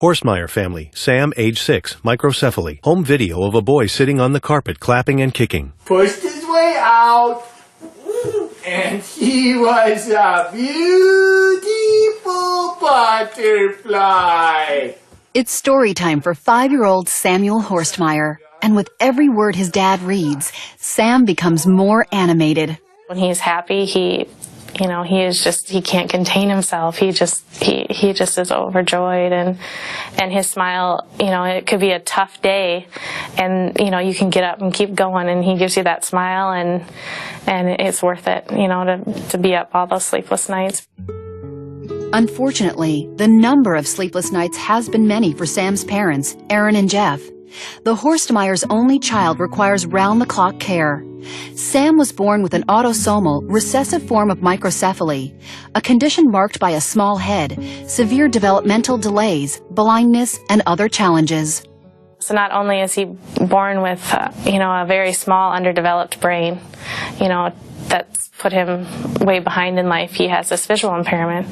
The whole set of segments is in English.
Horstmeyer family, Sam, age 6, microcephaly. Home video of a boy sitting on the carpet clapping and kicking. Pushed his way out, and he was a beautiful butterfly. It's story time for 5-year-old Samuel Horstmeyer. And with every word his dad reads, Sam becomes more animated. When he's happy, he can't contain himself. He just is overjoyed, and his smile, it could be a tough day, and you can get up and keep going, and he gives you that smile, and it's worth it, to be up all those sleepless nights. Unfortunately, the number of sleepless nights has been many for Sam's parents, Aaron and Jeff. The Horstmeyers' only child requires round-the-clock care. Sam was born with an autosomal recessive form of microcephaly, a condition marked by a small head, severe developmental delays, blindness, and other challenges. So not only is he born with, a very small, underdeveloped brain, that's put him way behind in life. He has this visual impairment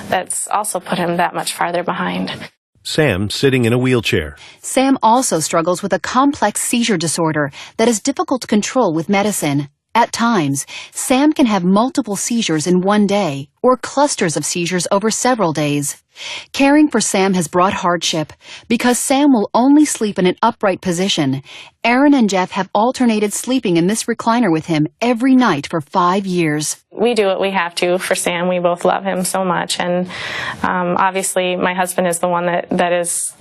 that's also put him that much farther behind. Sam sitting in a wheelchair. Sam also struggles with a complex seizure disorder that is difficult to control with medicine. At times, Sam can have multiple seizures in one day or clusters of seizures over several days. Caring for Sam has brought hardship. Because Sam will only sleep in an upright position, Aaron and Jeff have alternated sleeping in this recliner with him every night for 5 years. We do what we have to for Sam. We both love him so much, and obviously my husband is the one that is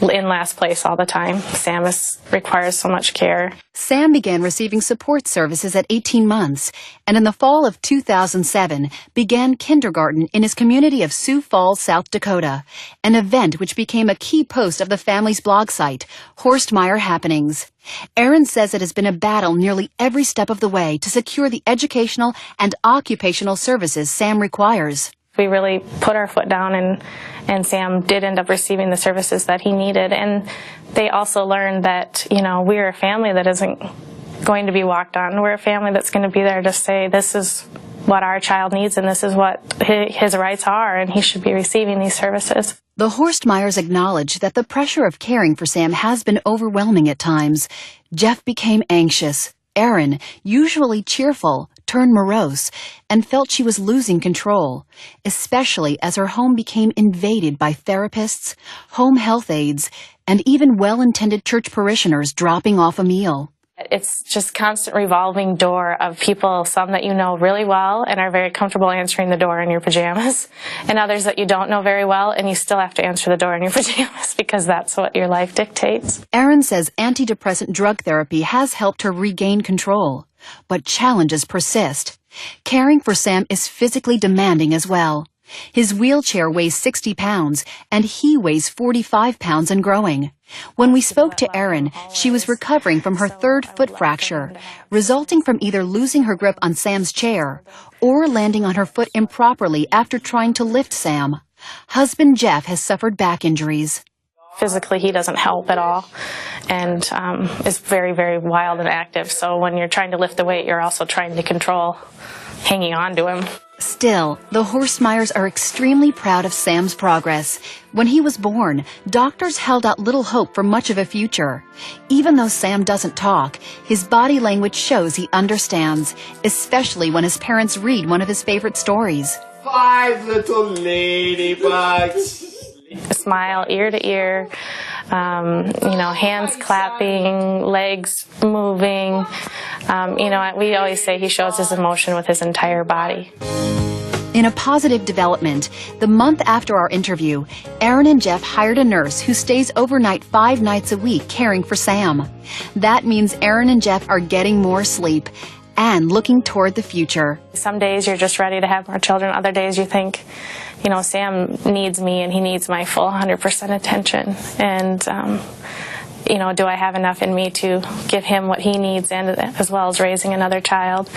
in last place all the time. Sam requires so much care. Sam began receiving support services at 18 months, and in the fall of 2007 began kindergarten in his community of Sioux Falls, South Dakota, an event which became a key post of the family's blog site, Horstmeyer Happenings. Aaron says it has been a battle nearly every step of the way to secure the educational and occupational services Sam requires. We really put our foot down, and Sam did end up receiving the services that he needed. And they also learned that, we're a family that isn't going to be walked on. We're a family that's going to be there to say, this is what our child needs, and this is what his rights are, and he should be receiving these services. The Horstmeyers acknowledge that the pressure of caring for Sam has been overwhelming at times. Jeff became anxious. Aaron, usually cheerful, turned morose and felt she was losing control, especially as her home became invaded by therapists, home health aides, and even well-intended church parishioners dropping off a meal. It's just constant revolving door of people, some that you know really well and are very comfortable answering the door in your pajamas, and others that you don't know very well and you still have to answer the door in your pajamas because that's what your life dictates. Aaron says antidepressant drug therapy has helped her regain control, but challenges persist. Caring for Sam is physically demanding as well. His wheelchair weighs 60 pounds, and he weighs 45 pounds and growing. When we spoke to Erin, she was recovering from her third foot fracture, resulting from either losing her grip on Sam's chair or landing on her foot improperly after trying to lift Sam. Husband Jeff has suffered back injuries. Physically, he doesn't help at all, and is very, very wild and active. So when you're trying to lift the weight, you're also trying to control hanging on to him. Still, the Horstmeyers are extremely proud of Sam's progress. When he was born, doctors held out little hope for much of a future. Even though Sam doesn't talk, his body language shows he understands, especially when his parents read one of his favorite stories. 5 little ladybugs. A smile ear to ear, hands clapping, legs moving. We always say he shows his emotion with his entire body. In a positive development, the month after our interview, Aaron and Jeff hired a nurse who stays overnight 5 nights a week caring for Sam. That means Aaron and Jeff are getting more sleep and looking toward the future. Some days you're just ready to have more children. Other days you think, Sam needs me and he needs my full 100% attention. And, do I have enough in me to give him what he needs, and as well as raising another child?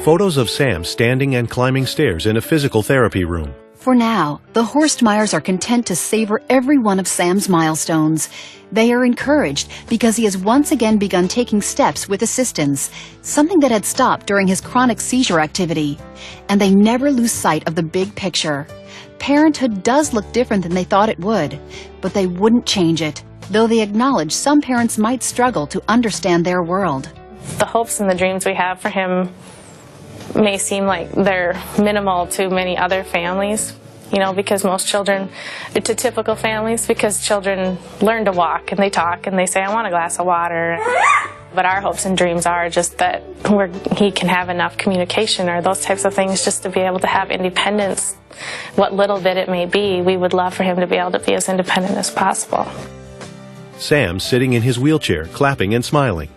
Photos of Sam standing and climbing stairs in a physical therapy room. For now, the Horstmeyers are content to savor every one of Sam's milestones. They are encouraged because he has once again begun taking steps with assistance, something that had stopped during his chronic seizure activity. And they never lose sight of the big picture. Parenthood does look different than they thought it would, but they wouldn't change it, though they acknowledge some parents might struggle to understand their world. The hopes and the dreams we have for him may seem like they're minimal to many other families, you know, because most children, to typical families, because children learn to walk and they talk and they say, I want a glass of water. But our hopes and dreams are just that he can have enough communication or those types of things just to be able to have independence. What little bit it may be, we would love for him to be able to be as independent as possible. Sam sitting in his wheelchair, clapping and smiling.